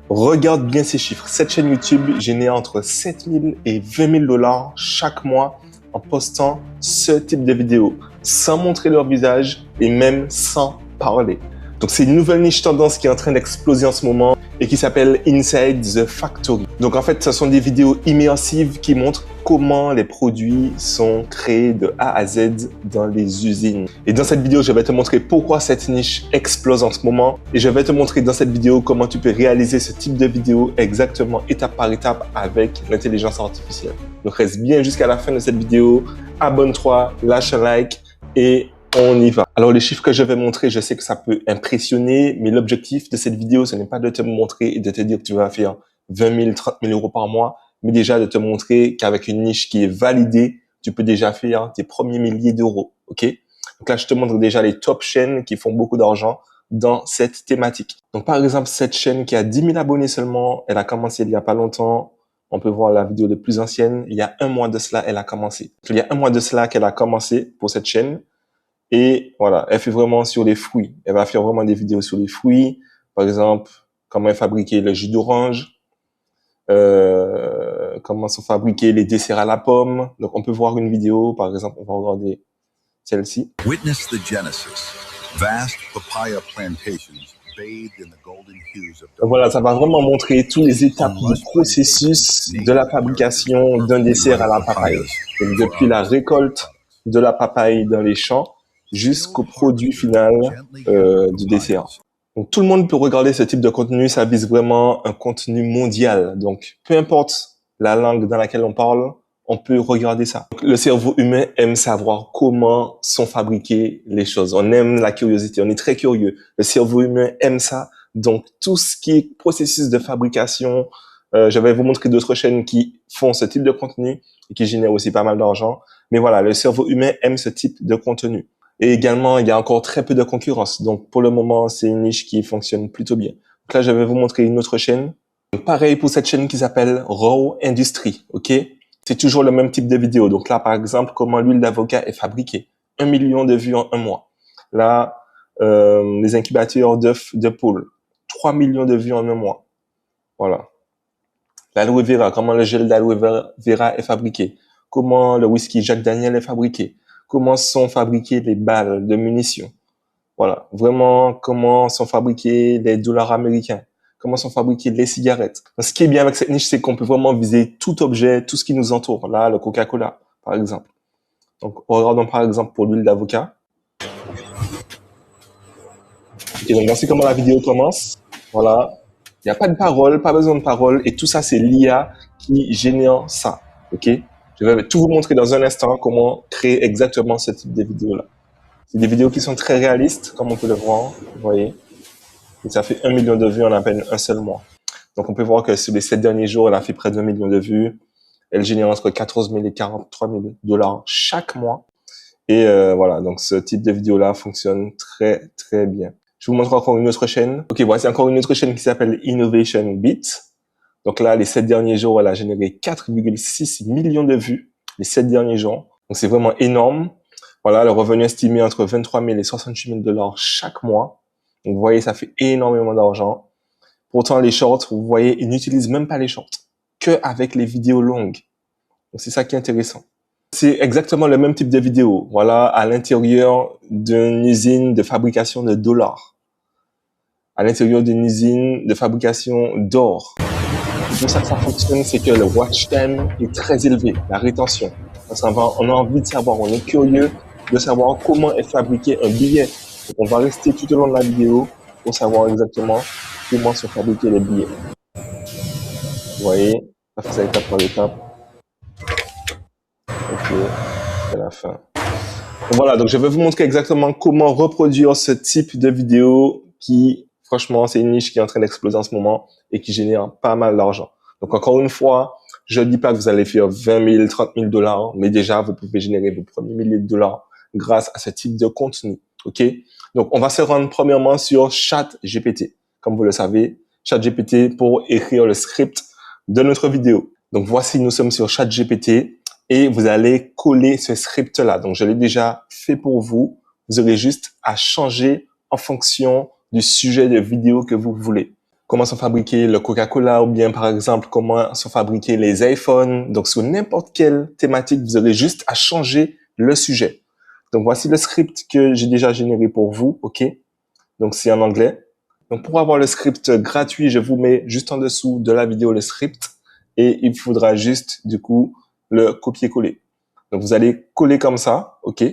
Regarde bien ces chiffres. Cette chaîne YouTube génère entre 7 000 et 20 000 dollars chaque mois en postant ce type de vidéos, sans montrer leur visage et même sans parler. Donc c'est une nouvelle niche tendance qui est en train d'exploser en ce moment et qui s'appelle Inside the Factory. Donc en fait, ce sont des vidéos immersives qui montrent comment les produits sont créés de A à Z dans les usines. Et dans cette vidéo, je vais te montrer pourquoi cette niche explose en ce moment. Et je vais te montrer dans cette vidéo comment tu peux réaliser ce type de vidéo exactement étape par étape avec l'intelligence artificielle. Donc reste bien jusqu'à la fin de cette vidéo, abonne-toi, lâche un like et on y va. Alors les chiffres que je vais montrer, je sais que ça peut impressionner, mais l'objectif de cette vidéo, ce n'est pas de te montrer et de te dire que tu vas faire 20 000, 30 000 euros par mois, mais déjà de te montrer qu'avec une niche qui est validée, tu peux déjà faire tes premiers milliers d'euros, ok? Donc là, je te montre déjà les top chaînes qui font beaucoup d'argent dans cette thématique. Donc par exemple, cette chaîne qui a 10 000 abonnés seulement, elle a commencé il y a pas longtemps. On peut voir la vidéo de plus ancienne. Il y a un mois de cela, elle a commencé. Il y a un mois de cela qu'elle a commencé pour cette chaîne. Et voilà, elle fait vraiment sur les fruits. Elle va faire vraiment des vidéos sur les fruits. Par exemple, comment fabriquer le jus d'orange, comment sont fabriqués les desserts à la pomme. Donc, on peut voir une vidéo, par exemple, on va regarder celle-ci. Witness the genesis. Vast papaya plantations bathed in the golden hues of Donc voilà, ça va vraiment montrer toutes les étapes du processus de la fabrication d'un dessert à la papaye. Donc, depuis la récolte de la papaye dans les champs jusqu'au produit final du dessert. Donc, tout le monde peut regarder ce type de contenu. Ça vise vraiment un contenu mondial. Donc, peu importe la langue dans laquelle on parle, on peut regarder ça. Donc, le cerveau humain aime savoir comment sont fabriquées les choses. On aime la curiosité. On est très curieux. Le cerveau humain aime ça. Donc, tout ce qui est processus de fabrication, je vais vous montrer d'autres chaînes qui font ce type de contenu et qui génèrent aussi pas mal d'argent. Mais voilà, le cerveau humain aime ce type de contenu. Et également, il y a encore très peu de concurrence. Donc, pour le moment, c'est une niche qui fonctionne plutôt bien. Donc là, je vais vous montrer une autre chaîne. Donc, pareil pour cette chaîne qui s'appelle Raw Industry, ok? C'est toujours le même type de vidéo. Donc là, par exemple, comment l'huile d'avocat est fabriquée. 1 million de vues en un mois. Là, les incubateurs d'œufs de poule. 3 millions de vues en un mois. Voilà. L'aloe vera, comment le gel d'aloe vera est fabriqué. Comment le whisky Jack Daniel est fabriqué. Comment sont fabriquées les balles de munitions. Voilà. Vraiment, comment sont fabriqués les dollars américains. Comment sont fabriquées les cigarettes. Donc, ce qui est bien avec cette niche, c'est qu'on peut vraiment viser tout objet, tout ce qui nous entoure. Là, le Coca-Cola, par exemple. Donc, regardons par exemple pour l'huile d'avocat. Et donc, voici comment la vidéo commence. Voilà. Il n'y a pas de parole, pas besoin de parole. Et tout ça, c'est l'IA qui génère ça. OK? Je vais tout vous montrer dans un instant comment créer exactement ce type de vidéo-là. C'est des vidéos qui sont très réalistes, comme on peut le voir. Vous voyez? Et ça fait 1 million de vues en à peine un seul mois. Donc, on peut voir que sur les 7 derniers jours, elle a fait près de 1 million de vues. Elle génère entre 14 000 et 43 000 dollars chaque mois. Et voilà, donc ce type de vidéo-là fonctionne très, très bien. Je vous montre encore une autre chaîne. Ok, voici encore une autre chaîne qui s'appelle Innovation Beat. Donc là, les 7 derniers jours, elle a généré 4,6 millions de vues les 7 derniers jours. Donc c'est vraiment énorme. Voilà, le revenu estimé entre 23 000 et 68 000 dollars chaque mois. Donc vous voyez, ça fait énormément d'argent. Pourtant, les shorts, vous voyez, ils n'utilisent même pas les shorts, que avec les vidéos longues. Donc c'est ça qui est intéressant. C'est exactement le même type de vidéo. Voilà, à l'intérieur d'une usine de fabrication de dollars. À l'intérieur d'une usine de fabrication d'or. Tout ça, ça fonctionne, c'est que le watch time est très élevé, la rétention. On a envie de savoir, on est curieux de savoir comment est fabriqué un billet. Donc, on va rester tout au long de la vidéo pour savoir exactement comment sont fabriqués les billets. Vous voyez, ça fait ça étape par étape. Ok, c'est la fin. Donc voilà, donc je vais vous montrer exactement comment reproduire ce type de vidéo qui, franchement, c'est une niche qui est en train d'exploser en ce moment et qui génère pas mal d'argent. Donc encore une fois, je ne dis pas que vous allez faire 20 000, 30 000 dollars, mais déjà, vous pouvez générer vos premiers milliers de dollars grâce à ce type de contenu. OK? Donc, on va se rendre premièrement sur ChatGPT. Comme vous le savez, ChatGPT pour écrire le script de notre vidéo. Donc, voici, nous sommes sur ChatGPT et vous allez coller ce script-là. Donc, je l'ai déjà fait pour vous. Vous aurez juste à changer en fonction du sujet de vidéo que vous voulez. comment sont fabriqués le Coca-Cola ou bien par exemple comment sont fabriqués les iPhones. Donc sur n'importe quelle thématique, vous aurez juste à changer le sujet. Donc voici le script que j'ai déjà généré pour vous, ok? Donc c'est en anglais. Donc pour avoir le script gratuit, je vous mets juste en dessous de la vidéo le script et il faudra juste du coup le copier-coller. Donc vous allez coller comme ça, ok?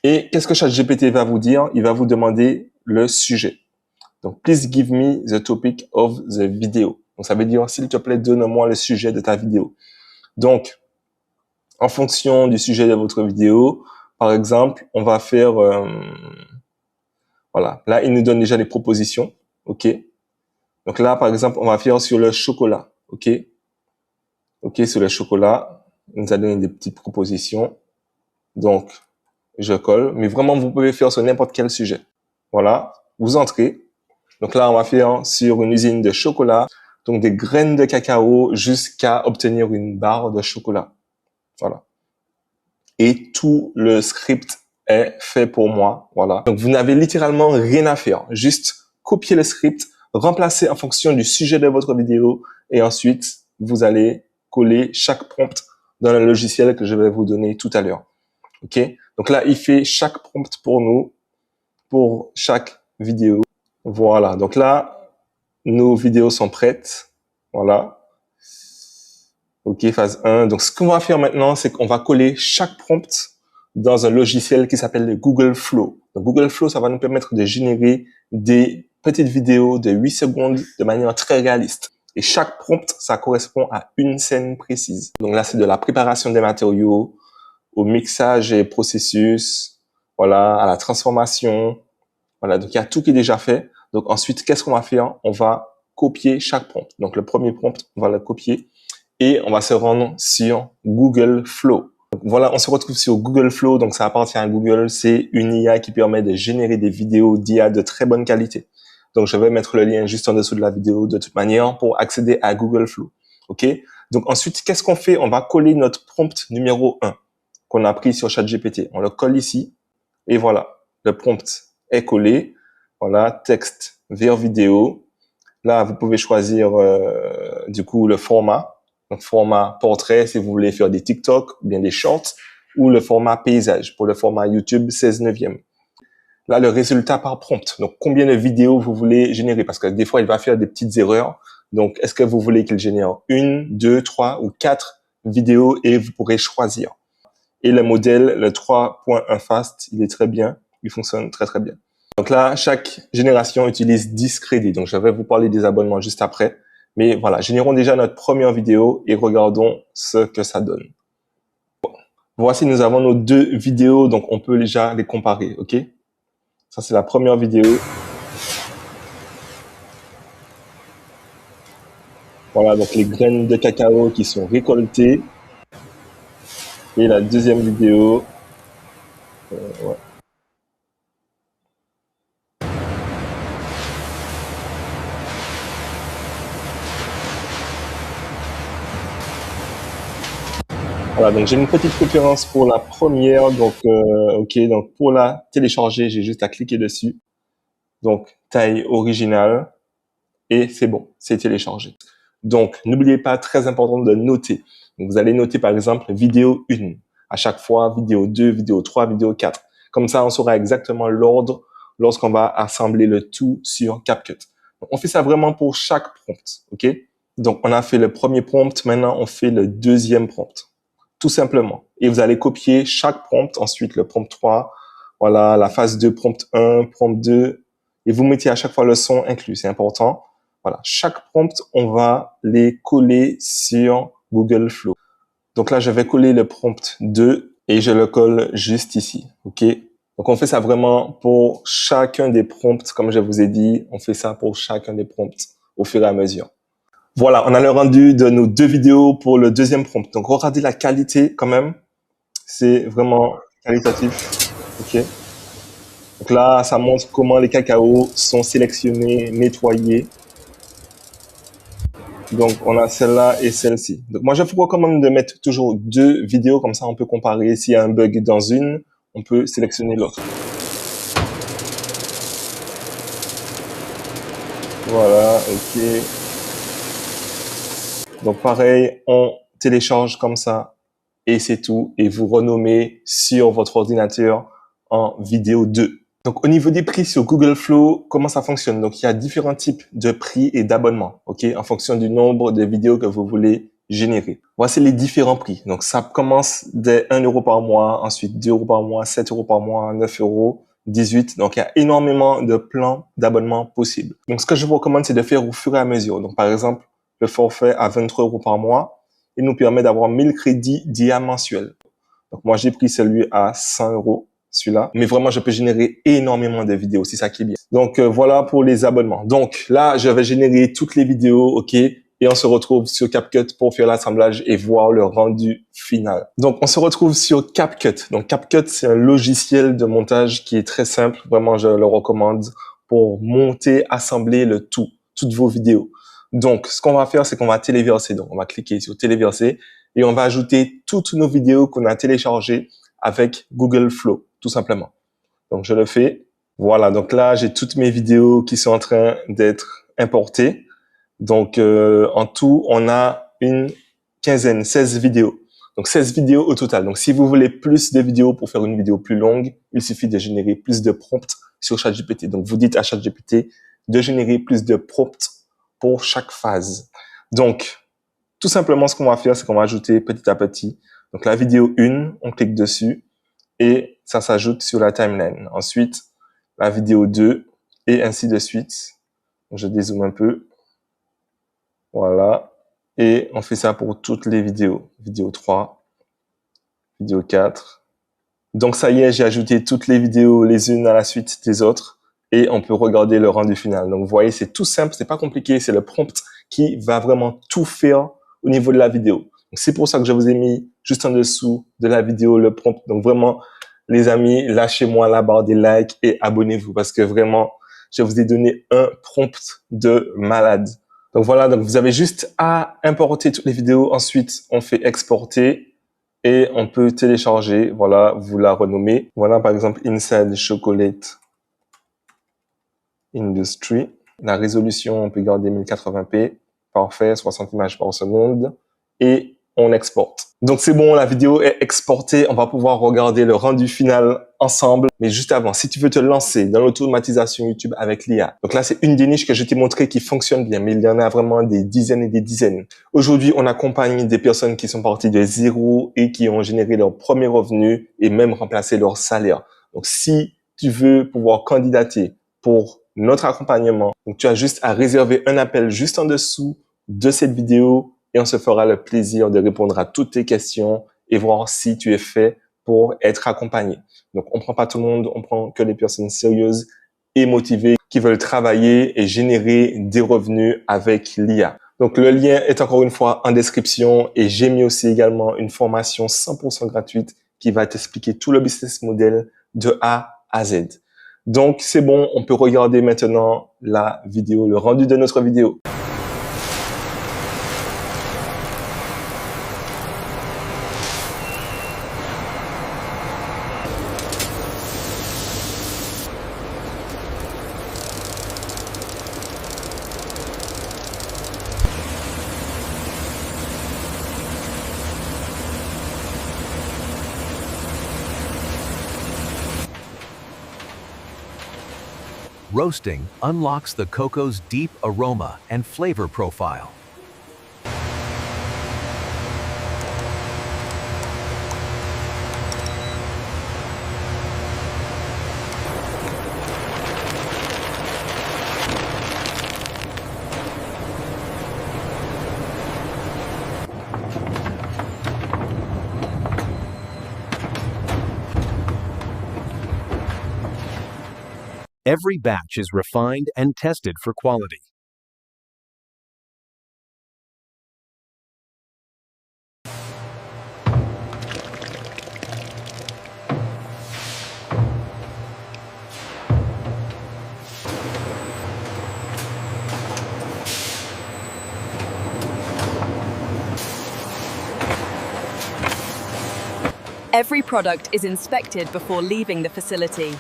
Et qu'est-ce que ChatGPT va vous dire? Il va vous demander le sujet. Donc, please give me the topic of the video. Donc, ça veut dire, s'il te plaît, donne-moi le sujet de ta vidéo. Donc, en fonction du sujet de votre vidéo, par exemple, on va faire, voilà. Là, il nous donne déjà des propositions. OK. Donc là, par exemple, on va faire sur le chocolat. OK. OK, sur le chocolat. Il nous a donné des petites propositions. Donc, je colle. Mais vraiment, vous pouvez faire sur n'importe quel sujet. Voilà. Vous entrez. Donc là, on va faire sur une usine de chocolat, donc des graines de cacao jusqu'à obtenir une barre de chocolat. Voilà. Et tout le script est fait pour moi. Voilà. Donc vous n'avez littéralement rien à faire. Juste copier le script, remplacer en fonction du sujet de votre vidéo et ensuite vous allez coller chaque prompt dans le logiciel que je vais vous donner tout à l'heure. OK? Donc là, il fait chaque prompt pour nous, pour chaque vidéo. Voilà. Donc là, nos vidéos sont prêtes. Voilà. OK, phase 1. Donc, ce qu'on va faire maintenant, c'est qu'on va coller chaque prompt dans un logiciel qui s'appelle le Google Flow. Donc, Google Flow, ça va nous permettre de générer des petites vidéos de 8 secondes de manière très réaliste. Et chaque prompt, ça correspond à une scène précise. Donc là, c'est de la préparation des matériaux, au mixage et processus, voilà, à la transformation. Voilà, donc il y a tout qui est déjà fait. Donc ensuite, qu'est-ce qu'on va faire? On va copier chaque prompt. Donc le premier prompt, on va le copier et on va se rendre sur Google Flow. Donc, voilà, on se retrouve sur Google Flow. Donc ça appartient à Google. C'est une IA qui permet de générer des vidéos d'IA de très bonne qualité. Donc je vais mettre le lien juste en dessous de la vidéo de toute manière pour accéder à Google Flow. OK? Donc ensuite, qu'est-ce qu'on fait? On va coller notre prompt numéro 1 qu'on a pris sur ChatGPT. On le colle ici et voilà, le prompt est collé. Voilà, texte vers vidéo. Là, vous pouvez choisir du coup le format. Donc, format portrait si vous voulez faire des TikTok ou bien des shorts, ou le format paysage pour le format YouTube 16:9. Là, le résultat par prompt. Donc, combien de vidéos vous voulez générer? Parce que des fois, il va faire des petites erreurs. Donc, est-ce que vous voulez qu'il génère 1, 2, 3 ou 4 vidéos et vous pourrez choisir. Et le modèle, le 3.1 Fast, il est très bien. Il fonctionne très, très bien. Donc là, chaque génération utilise 10 crédits. Donc, je vais vous parler des abonnements juste après. Mais voilà, générons déjà notre première vidéo et regardons ce que ça donne. Bon. Voici, nous avons nos deux vidéos. Donc, on peut déjà les comparer. OK? Ça, c'est la première vidéo. Voilà, donc les graines de cacao qui sont récoltées. Et la deuxième vidéo. Ouais. Voilà, donc j'ai une petite préférence pour la première. Donc, OK, donc pour la télécharger, j'ai juste à cliquer dessus. Donc, taille originale. Et c'est bon, c'est téléchargé. Donc, n'oubliez pas, très important de noter. Donc, vous allez noter, par exemple, vidéo 1. À chaque fois, vidéo 2, vidéo 3, vidéo 4. Comme ça, on saura exactement l'ordre lorsqu'on va assembler le tout sur CapCut. Donc, on fait ça vraiment pour chaque prompt, OK? Donc, on a fait le premier prompt. Maintenant, on fait le deuxième prompt. Tout simplement. Et vous allez copier chaque prompt. Ensuite, le prompt 3. Voilà, la phase 2, prompt 1, prompt 2. Et vous mettez à chaque fois le son inclus. C'est important. Voilà, chaque prompt, on va les coller sur Google Flow. Donc là, je vais coller le prompt 2 et je le colle juste ici. OK? Donc, on fait ça vraiment pour chacun des prompts. Comme je vous ai dit, on fait ça pour chacun des prompts au fur et à mesure. Voilà, on a le rendu de nos deux vidéos pour le deuxième prompt. Donc, regardez la qualité quand même. C'est vraiment qualitatif. OK? Donc là, ça montre comment les cacaos sont sélectionnés, nettoyés. Donc, on a celle-là et celle-ci. Donc, moi, je vous recommande de mettre toujours deux vidéos, comme ça, on peut comparer. S'il y a un bug dans une, on peut sélectionner l'autre. Voilà, ok. Donc pareil, on télécharge comme ça et c'est tout. Et vous renommez sur votre ordinateur en vidéo 2. Donc au niveau des prix sur Google Flow, comment ça fonctionne? Donc il y a différents types de prix et d'abonnements, ok, en fonction du nombre de vidéos que vous voulez générer. Voici les différents prix. Donc ça commence dès 1 euro par mois, ensuite 2 euros par mois, 7 euros par mois, 9 euros, 18. Donc il y a énormément de plans d'abonnement possibles. Donc ce que je vous recommande, c'est de faire au fur et à mesure. Donc par exemple, le forfait à 23 euros par mois, il nous permet d'avoir 1000 crédits d'IA mensuels. Donc moi j'ai pris celui à 100 euros, celui-là. Mais vraiment, je peux générer énormément de vidéos. C'est ça qui est bien. Donc voilà pour les abonnements. Donc là, je vais générer toutes les vidéos, ok. Et on se retrouve sur CapCut pour faire l'assemblage et voir le rendu final. Donc on se retrouve sur CapCut. Donc CapCut, c'est un logiciel de montage qui est très simple. Vraiment, je le recommande pour monter, assembler le tout, toutes vos vidéos. Donc, ce qu'on va faire, c'est qu'on va téléverser. Donc, on va cliquer sur téléverser et on va ajouter toutes nos vidéos qu'on a téléchargées avec Google Flow, tout simplement. Donc, je le fais. Voilà. Donc là, j'ai toutes mes vidéos qui sont en train d'être importées. Donc, en tout, on a une quinzaine, 16 vidéos. Donc, 16 vidéos au total. Donc, si vous voulez plus de vidéos pour faire une vidéo plus longue, il suffit de générer plus de prompts sur ChatGPT. Donc, vous dites à ChatGPT de générer plus de prompts pour chaque phase. Donc, tout simplement, ce qu'on va faire, c'est qu'on va ajouter petit à petit. Donc, la vidéo 1, on clique dessus et ça s'ajoute sur la timeline. Ensuite, la vidéo 2 et ainsi de suite. Je dézoome un peu. Voilà. Et on fait ça pour toutes les vidéos. Vidéo 3, vidéo 4. Donc, ça y est, j'ai ajouté toutes les vidéos les unes à la suite des autres et on peut regarder le rendu final. Donc, vous voyez, c'est tout simple, c'est pas compliqué, c'est le prompt qui va vraiment tout faire au niveau de la vidéo. Donc, c'est pour ça que je vous ai mis juste en dessous de la vidéo le prompt. Donc, vraiment, les amis, lâchez-moi la barre des likes et abonnez-vous parce que vraiment, je vous ai donné un prompt de malade. Donc, voilà, donc vous avez juste à importer toutes les vidéos. Ensuite, on fait exporter et on peut télécharger. Voilà, vous la renommez. Voilà, par exemple, Inside Chocolate Industry. La résolution, on peut garder 1080p. Parfait, 60 images par seconde. Et on exporte. Donc c'est bon, la vidéo est exportée. On va pouvoir regarder le rendu final ensemble. Mais juste avant, si tu veux te lancer dans l'automatisation YouTube avec l'IA. Donc là, c'est une des niches que je t'ai montré qui fonctionne bien. Mais il y en a vraiment des dizaines et des dizaines. Aujourd'hui, on accompagne des personnes qui sont parties de zéro et qui ont généré leur premier revenu et même remplacé leur salaire. Donc si tu veux pouvoir candidater pour notre accompagnement, donc tu as juste à réserver un appel juste en dessous de cette vidéo et on se fera le plaisir de répondre à toutes tes questions et voir si tu es fait pour être accompagné. Donc, on prend pas tout le monde, on prend que les personnes sérieuses et motivées qui veulent travailler et générer des revenus avec l'IA. Donc, le lien est encore une fois en description et j'ai mis aussi également une formation 100% gratuite qui va t'expliquer tout le business model de A à Z. Donc, c'est bon, on peut regarder maintenant la vidéo, le rendu de notre vidéo. Roasting unlocks the cocoa's deep aroma and flavor profile. Every batch is refined and tested for quality. Every product is inspected before leaving the facility.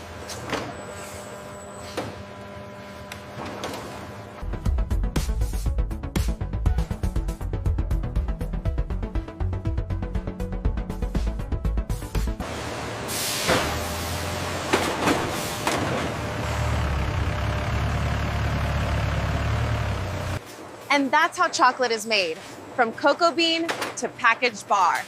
And that's how chocolate is made, from cocoa bean to packaged bar.